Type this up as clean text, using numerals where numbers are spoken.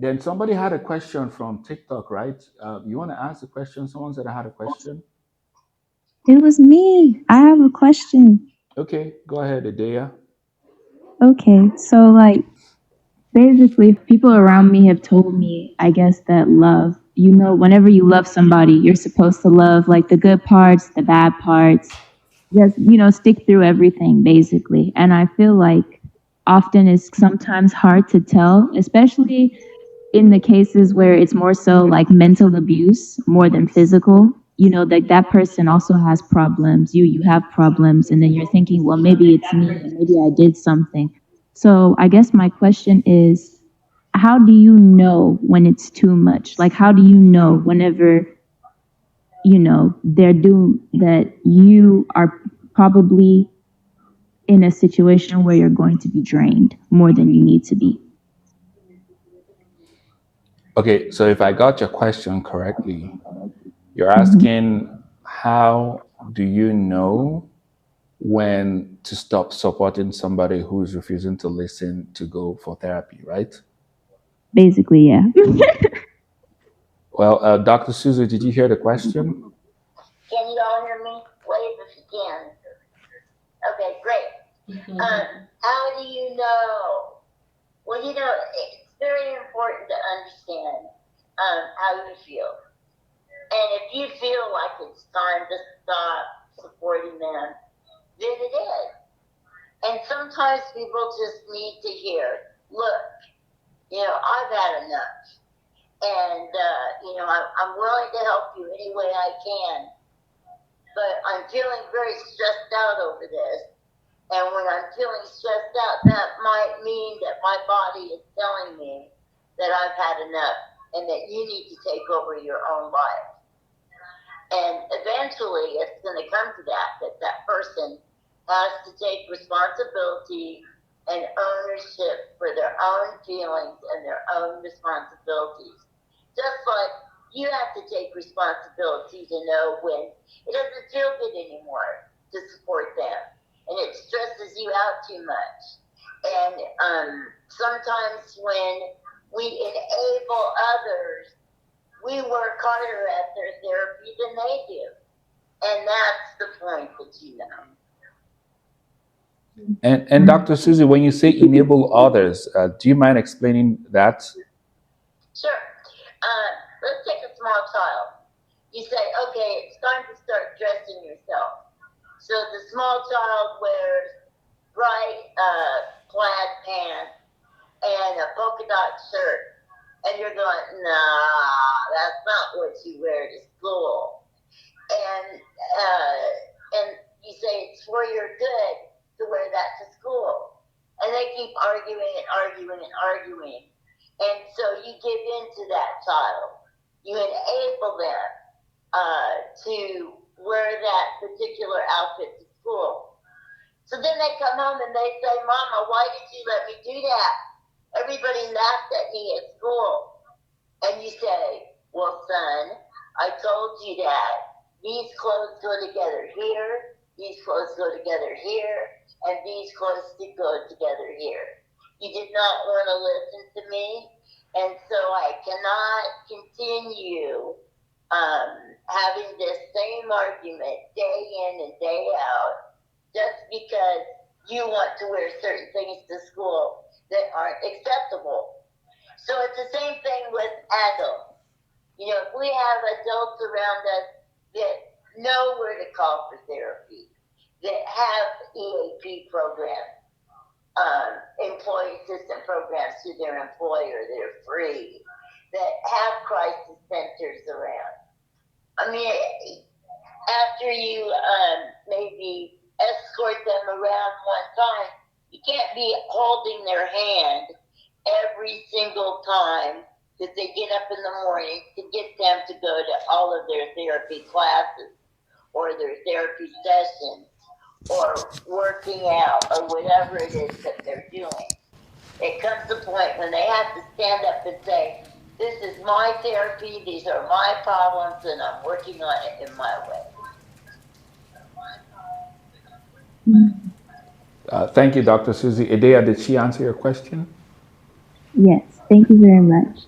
Then somebody had a question from TikTok, right? You want to ask the question? Someone said I had a question. It was me. I have a question. Okay, go ahead, Adaiah. Okay, so like basically, people around me have told me, I guess, that love, whenever you love somebody, you're supposed to love like the good parts, the bad parts, just, stick through everything basically. And I feel like often it's sometimes hard to tell, especially in the cases where it's more so like mental abuse more than physical. That person also has problems. You have problems, and then you're thinking, well, maybe it's me, maybe I did something. So I guess my question is, how do you know when it's too much? Like, how do you know whenever they're doing that, you are probably in a situation where you're going to be drained more than you need to be? Okay, so if I got your question correctly, you're Mhm. asking how do you know when to stop supporting somebody who's refusing to listen to go for therapy, right? Basically, yeah. Well, Dr. Suzy, did you hear the question? Can you all hear me? Wave if you can. Okay, great. How do you know? Well, it's very important to understand how you feel. And if you feel like it's time to stop supporting them, then it is. And sometimes people just need to hear, look, I've had enough. And, I'm willing to help you any way I can. But I'm feeling very stressed out over this. And when I'm feeling stressed out, that might mean that my body is telling me that I've had enough and that you need to take over your own life. And eventually it's going to come to that person has to take responsibility and ownership for their own feelings and their own responsibilities. Just like you have to take responsibility to know when it doesn't feel good anymore to support them and it stresses you out too much. And sometimes when we enable others, we work harder at their therapy than they do. And that's the point that you know. And Dr. Suzy, when you say enable others, do you mind explaining that? Sure. Let's take a small child. You say, okay, it's time to start dressing yourself. So the small child wears bright plaid pants and a polka dot shirt. And you're going, nah, that's not what you wear to school. And you say it's for your good to wear that to school. And they keep arguing and arguing and arguing. And so you give in to that child. You enable them to wear that particular outfit to school. So then they come home and they say, Mama, why did you let me do that? Everybody laughed at me at school. And you say, well, son, I told you that these clothes go together here, these clothes go together here, and these clothes go together here. You did not want to listen to me, and so I cannot continue having this same argument day in and day out just because you want to wear certain things to school that aren't acceptable. So it's the same thing with adults. If we have adults around us that know where to call for therapy, that have EAP programs, employee assistance programs through their employer that are free, that have crisis centers around. I mean, after you maybe escort them around one time, you can't be holding their hand every single time that they get up in the morning to get them to go to all of their therapy classes or their therapy sessions or working out or whatever it is that they're doing. It comes to a point when they have to stand up and say, this is my therapy, these are my problems, and I'm working on it in my way. Thank you, Dr. Suzy. Adaiah, did she answer your question? Yes. Thank you very much.